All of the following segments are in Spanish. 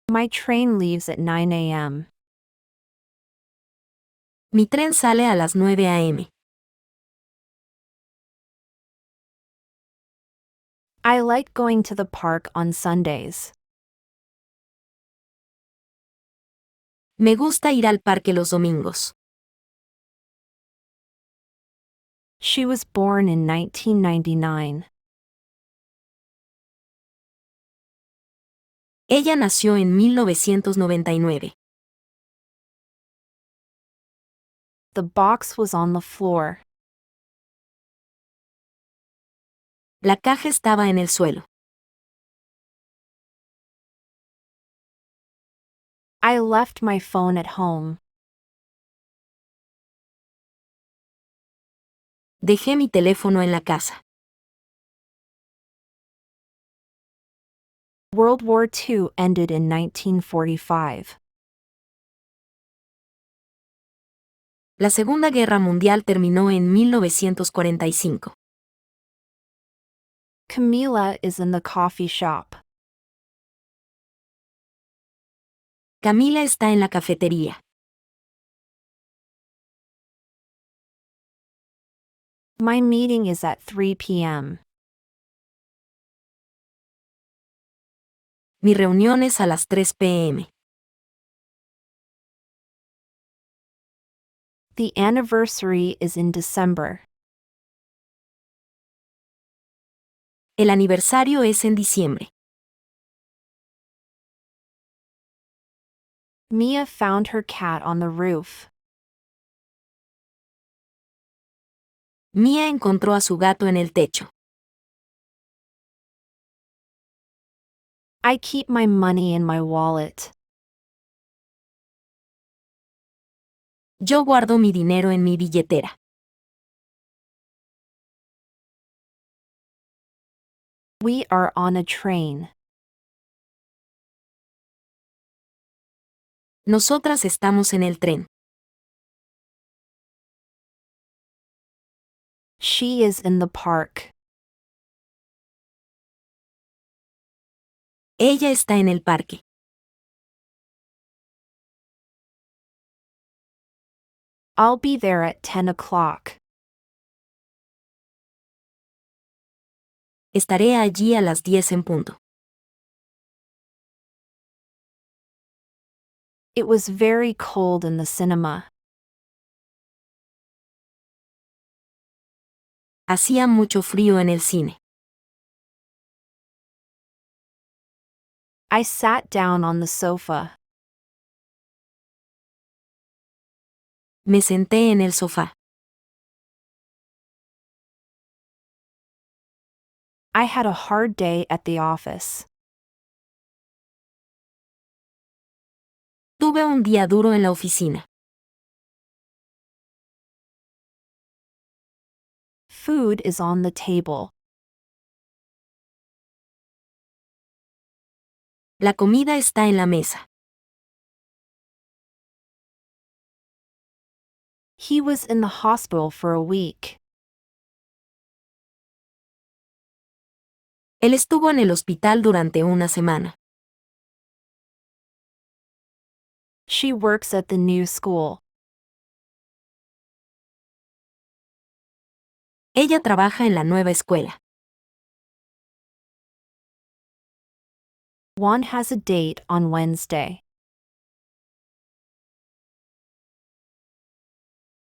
My train leaves at 9 a.m. Mi tren sale a las 9 a.m. I like going to the park on Sundays. Me gusta ir al parque los domingos. She was born in 1999. Ella nació en 1999. The box was on the floor. La caja estaba en el suelo. I left my phone at home. Dejé mi teléfono en la casa. World War II ended in 1945. La Segunda Guerra Mundial terminó en 1945. Camila is in the coffee shop. Camila está en la cafetería. My meeting is at 3 p.m. Mi reunión es a las 3 p.m. The anniversary is in December. El aniversario es en diciembre. Mia found her cat on the roof. Mia encontró a su gato en el techo. I keep my money in my wallet. Yo guardo mi dinero en mi billetera. We are on a train. Nosotras estamos en el tren. She is in the park. Ella está en el parque. I'll be there at 10 o'clock. Estaré allí a las 10 en punto. It was very cold in the cinema. Hacía mucho frío en el cine. I sat down on the sofa. Me senté en el sofá. I had a hard day at the office. Tuve un día duro en la oficina. Food is on the table. La comida está en la mesa. He was in the hospital for a week. Él estuvo en el hospital durante una semana. She works at the new school. Ella trabaja en la nueva escuela. Juan has a date on Wednesday.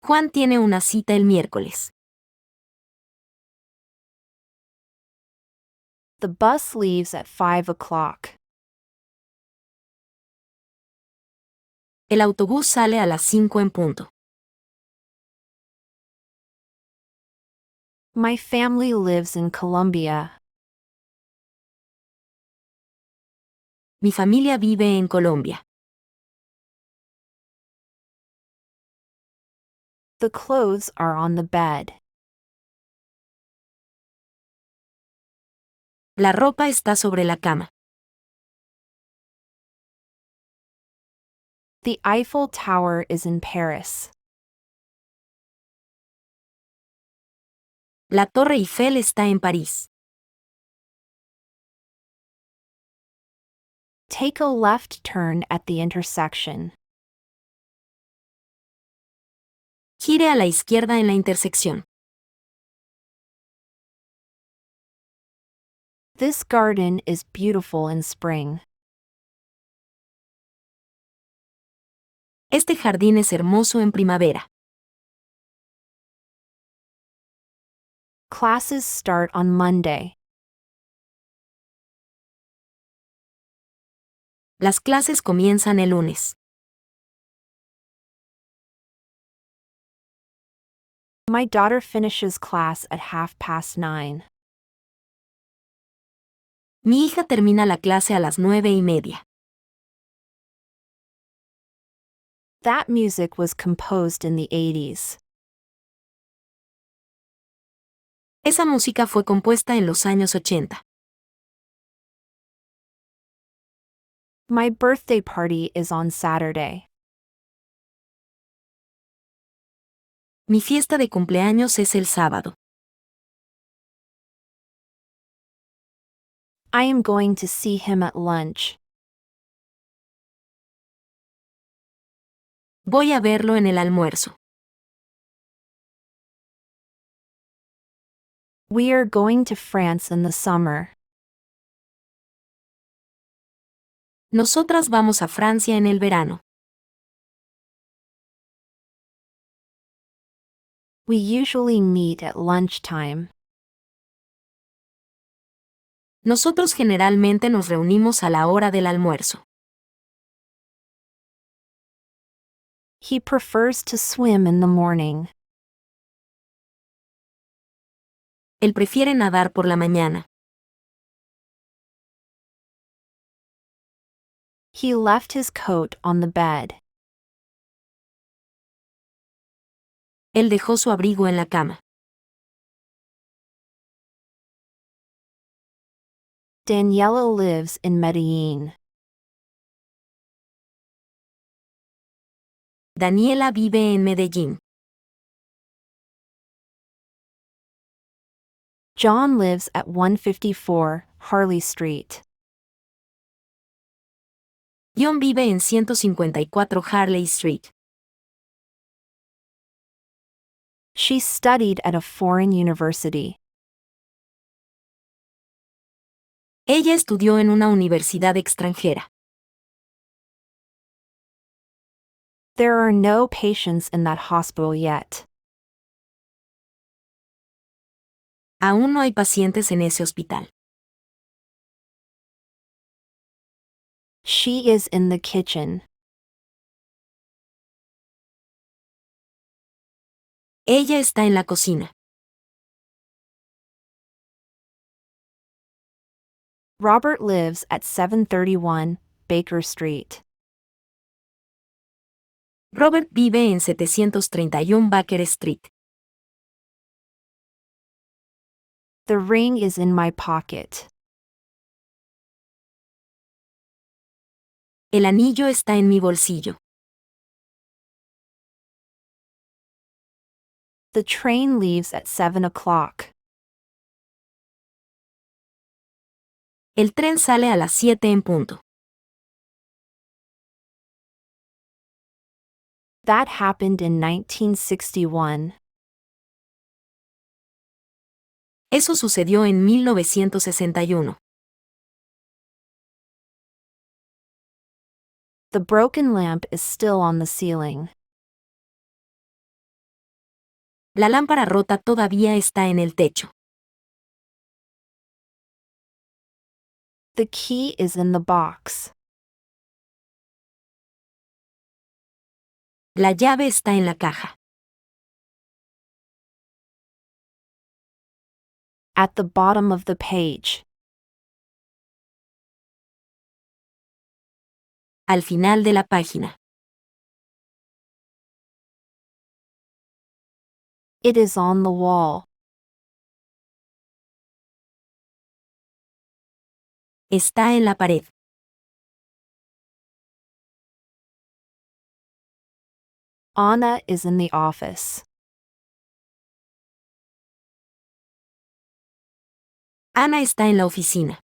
Juan tiene una cita el miércoles. The bus leaves at 5 o'clock. El autobús sale a las 5 en punto. My family lives in Colombia. Mi familia vive en Colombia. The clothes are on the bed. La ropa está sobre la cama. The Eiffel Tower is in Paris. La Torre Eiffel está en París. Take a left turn at the intersection. Gire a la izquierda en la intersección. This garden is beautiful in spring. Este jardín es hermoso en primavera. Classes start on Monday. Las clases comienzan el lunes. My daughter finishes class at 9:30. Mi hija termina la clase a las 9:30. That music was composed in the 80s. Esa música fue compuesta en los años 80. My birthday party is on Saturday. Mi fiesta de cumpleaños es el sábado. I am going to see him at lunch. Voy a verlo en el almuerzo. We are going to France in the summer. Nosotras vamos a Francia en el verano. We usually meet at lunchtime. Nosotros generalmente nos reunimos a la hora del almuerzo. He prefers to swim in the morning. Él prefiere nadar por la mañana. He left his coat on the bed. Él dejó su abrigo en la cama. Daniela lives in Medellín. Daniela vive en Medellín. John lives at 154 Harley Street. John vive en 154 Harley Street. She studied at a foreign university. Ella estudió en una universidad extranjera. There are no patients in that hospital yet. Aún no hay pacientes en ese hospital. She is in the kitchen. Ella está en la cocina. Robert lives at 731 Baker Street. Robert vive en 731 Baker Street. The ring is in my pocket. El anillo está en mi bolsillo. The train leaves at 7 o'clock. El tren sale a las 7 en punto. That happened in 1961. Eso sucedió en 1961. The broken lamp is still on the ceiling. La lámpara rota todavía está en el techo. The key is in the box. La llave está en la caja. At the bottom of the page. Al final de la página. It is on the wall. Está en la pared. Anna is in the office. Ana está en la oficina.